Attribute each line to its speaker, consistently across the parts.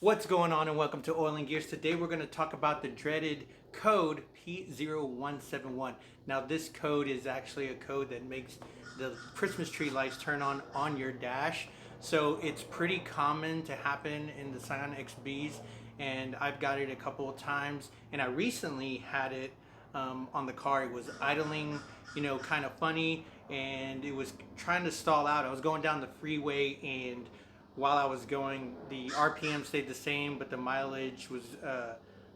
Speaker 1: What's going on, and welcome to Oil and Gears. Today we're going to talk about the dreaded code P0171. Now this code is actually a code that makes the Christmas tree lights turn on your dash. So it's pretty common to happen in the scionxbs, and I've got it a couple of times, and I recently had it on the car. It was idling, kind of funny, and it was trying to stall out. I was going down the freeway, and while I was going, the RPM stayed the same, but the mileage was,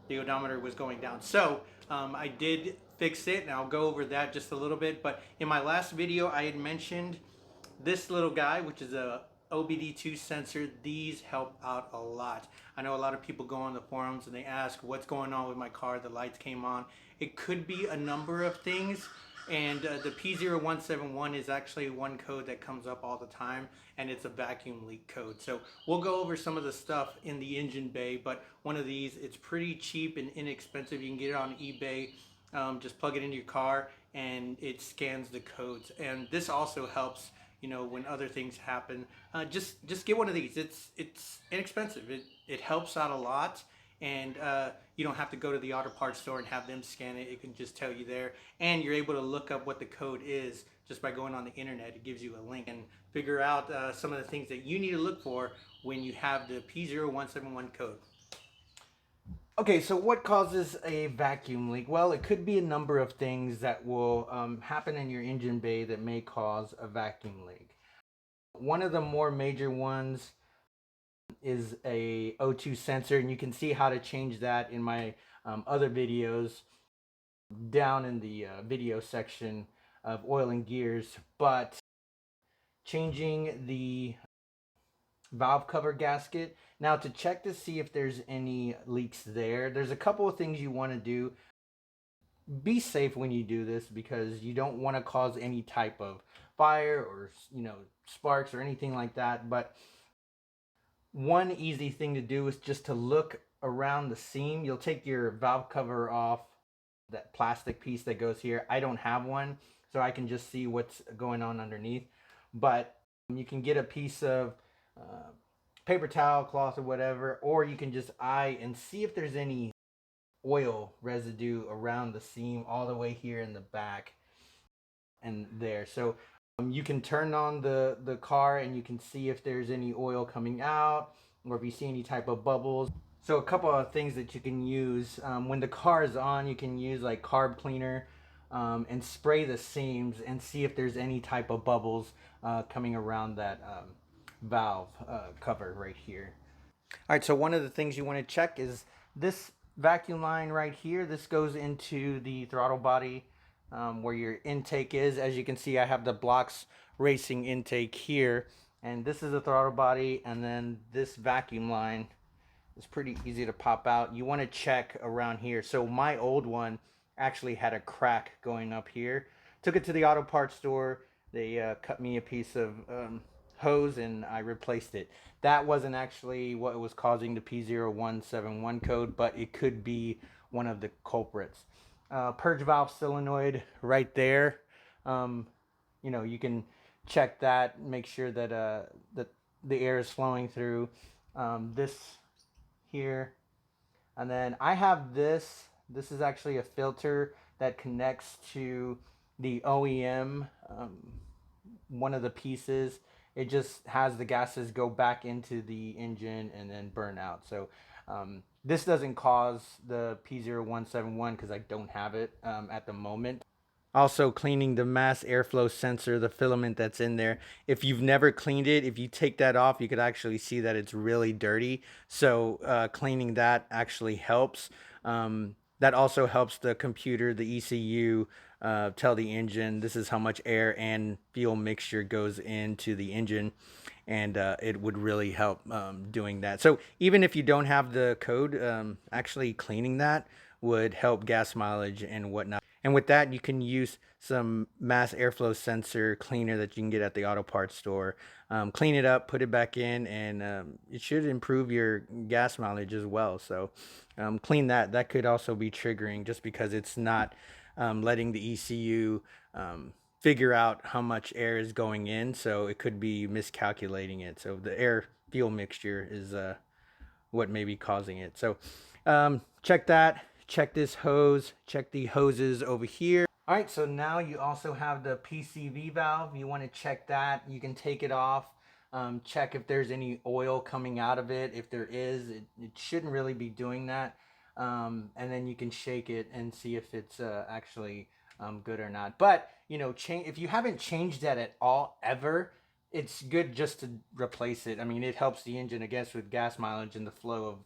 Speaker 1: the odometer was going down. So I did fix it, and I'll go over that just a little bit. But in my last video, I had mentioned this little guy, which is a OBD2 sensor. These help out a lot. I know a lot of people go on the forums and they ask, what's going on with my car? The lights came on. It could be a number of things. And the P0171 is actually one code that comes up all the time, and it's a vacuum leak code. So we'll go over some of the stuff in the engine bay, but one of these, it's pretty cheap and inexpensive. You can get it on eBay. Just plug it into your car and it scans the codes. And this also helps, when other things happen. Just get one of these. It's inexpensive. It helps out a lot, and you don't have to go to the auto parts store and have them scan it. It can just tell you there, and you're able to look up what the code is just by going on the internet. It gives you a link and figure out some of the things that you need to look for when you have the P0171 code. Okay, so what causes a vacuum leak? Well, it could be a number of things that will happen in your engine bay that may cause a vacuum leak. One of the more major ones is a O2 sensor, and you can see how to change that in my other videos down in the video section of Oil and Gears. But changing the valve cover gasket, now to check to see if there's any leaks there's a couple of things you want to do. Be safe when you do this, because you don't want to cause any type of fire or sparks or anything like that. But one easy thing to do is just to look around the seam. You'll take your valve cover off, that plastic piece that goes here. I don't have one, so I can just see what's going on underneath. But you can get a piece of paper towel, cloth, or whatever, or you can just eye and see if there's any oil residue around the seam all the way here in the back and there. So you can turn on the car and you can see if there's any oil coming out, or if you see any type of bubbles. So a couple of things that you can use when the car is on, you can use like carb cleaner and spray the seams and see if there's any type of bubbles coming around that valve cover right here. All right, so one of the things you want to check is this vacuum line right here. This goes into the throttle body where your intake is. As you can see, I have the Blocks Racing intake here, and this is the throttle body, and then this vacuum line is pretty easy to pop out. You want to check around here. So my old one actually had a crack going up here. Took it to the auto parts store. They cut me a piece of hose and I replaced it. That wasn't actually what was causing the P0171 code, but it could be one of the culprits. Purge valve solenoid right there. You can check that, make sure that that the air is flowing through. This here, and then I have this. This is actually a filter that connects to the OEM, one of the pieces. It just has the gases go back into the engine and then burn out. So this doesn't cause the P0171 because I don't have it at the moment. Also cleaning the mass airflow sensor, the filament that's in there. If you've never cleaned it, if you take that off, you could actually see that it's really dirty. So cleaning that actually helps. That also helps the computer, the ECU, tell the engine this is how much air and fuel mixture goes into the engine, and it would really help doing that. So even if you don't have the code, actually cleaning that would help gas mileage and whatnot. And with that, you can use some mass airflow sensor cleaner that you can get at the auto parts store. Clean it up, put it back in, and it should improve your gas mileage as well. So clean that. That could also be triggering just because it's not letting the ECU figure out how much air is going in. So it could be miscalculating it. So the air fuel mixture is what may be causing it. So check that, check this hose, check the hoses over here. All right, so now you also have the PCV valve. You want to check that. You can take it off, check if there's any oil coming out of it. If there is, it shouldn't really be doing that. And then you can shake it and see if it's actually good or not. But you know, if you haven't changed that at all ever, it's good just to replace it. I mean, it helps the engine, I guess, with gas mileage and the flow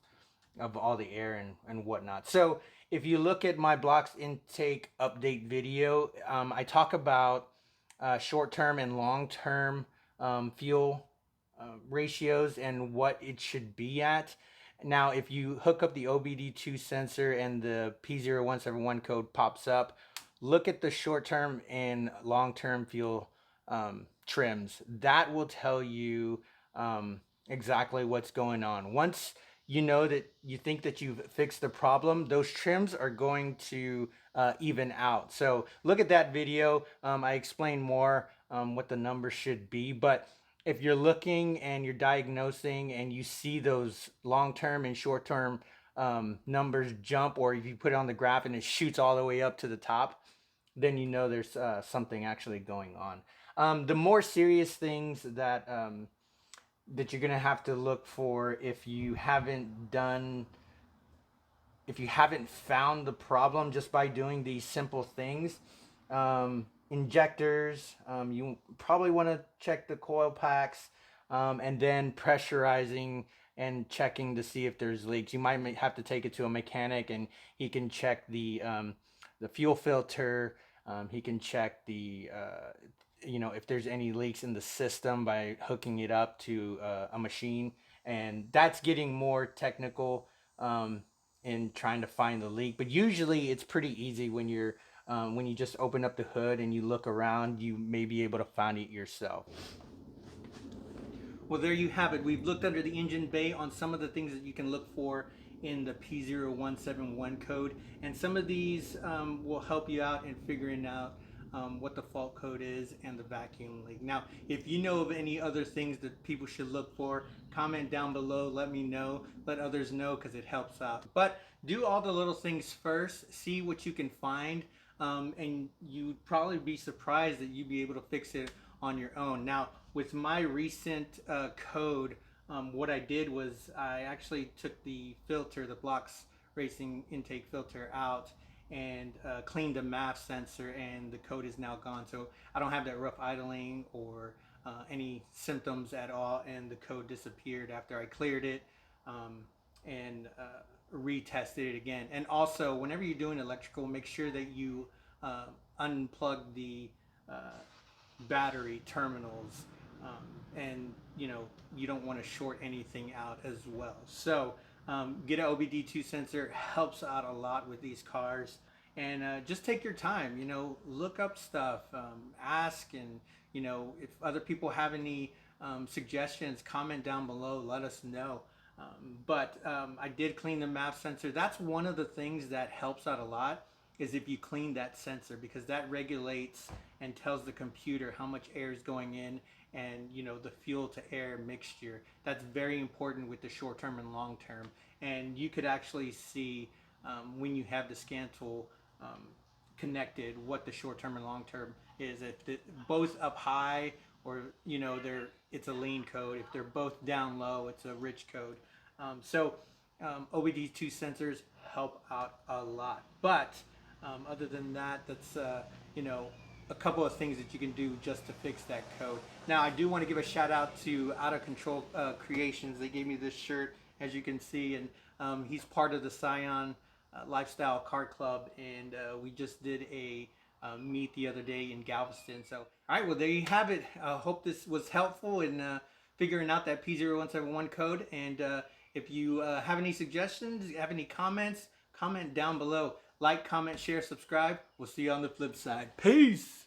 Speaker 1: of all the air and whatnot. So if you look at my blocks intake update video, I talk about short-term and long-term fuel ratios and what it should be at. Now, if you hook up the OBD2 sensor and the P0171 code pops up, look at the short-term and long-term fuel trims. That will tell you exactly what's going on. Once you know that you think that you've fixed the problem, those trims are going to even out. So look at that video. I explain more what the numbers should be, but if you're looking and you're diagnosing and you see those long-term and short-term numbers jump, or if you put it on the graph and it shoots all the way up to the top, then you know there's something actually going on. The more serious things that that you're gonna have to look for if you haven't found the problem just by doing these simple things. Injectors, you probably want to check the coil packs, and then pressurizing and checking to see if there's leaks. You might have to take it to a mechanic and he can check the fuel filter. He can check the you know, if there's any leaks in the system by hooking it up to a machine, and that's getting more technical in trying to find the leak. But usually it's pretty easy when you just open up the hood and you look around, you may be able to find it yourself. Well, there you have it. We've looked under the engine bay on some of the things that you can look for in the P0171 code, and some of these will help you out in figuring out what the fault code is and the vacuum leak. Now, if you know of any other things that people should look for, comment down below, let me know, let others know, because it helps out. But do all the little things first, see what you can find, and you'd probably be surprised that you'd be able to fix it on your own. Now, with my recent code, what I did was I actually took the filter, the Blocks Racing intake filter, out and cleaned the MAF sensor, and the code is now gone. So I don't have that rough idling or any symptoms at all, and the code disappeared after I cleared it and retested it again. And also, whenever you're doing electrical, make sure that you unplug the battery terminals, and you know, you don't want to short anything out as well. So get an OBD2 sensor, helps out a lot with these cars. And just take your time, you know, look up stuff, ask, and you know, if other people have any suggestions, comment down below, let us know. But I did clean the MAF sensor. That's one of the things that helps out a lot, is if you clean that sensor, because that regulates and tells the computer how much air is going in, and you know, the fuel to air mixture. That's very important with the short term and long term. And you could actually see when you have the scan tool connected what the short term and long term is. If they're both up high, or you know, it's a lean code. If they're both down low, it's a rich code. So OBD2 sensors help out a lot. But other than that, that's you know, a couple of things that you can do just to fix that code. Now, I do want to give a shout out to Out of Control Creations. They gave me this shirt, as you can see, and he's part of the SCION Lifestyle Car Club, and we just did a meet the other day in Galveston. So, all right, well, there you have it. Hope this was helpful in figuring out that P0171 code. And if you have any suggestions, have any comments, comment down below. Like, comment, share, subscribe. We'll see you on the flip side. Peace!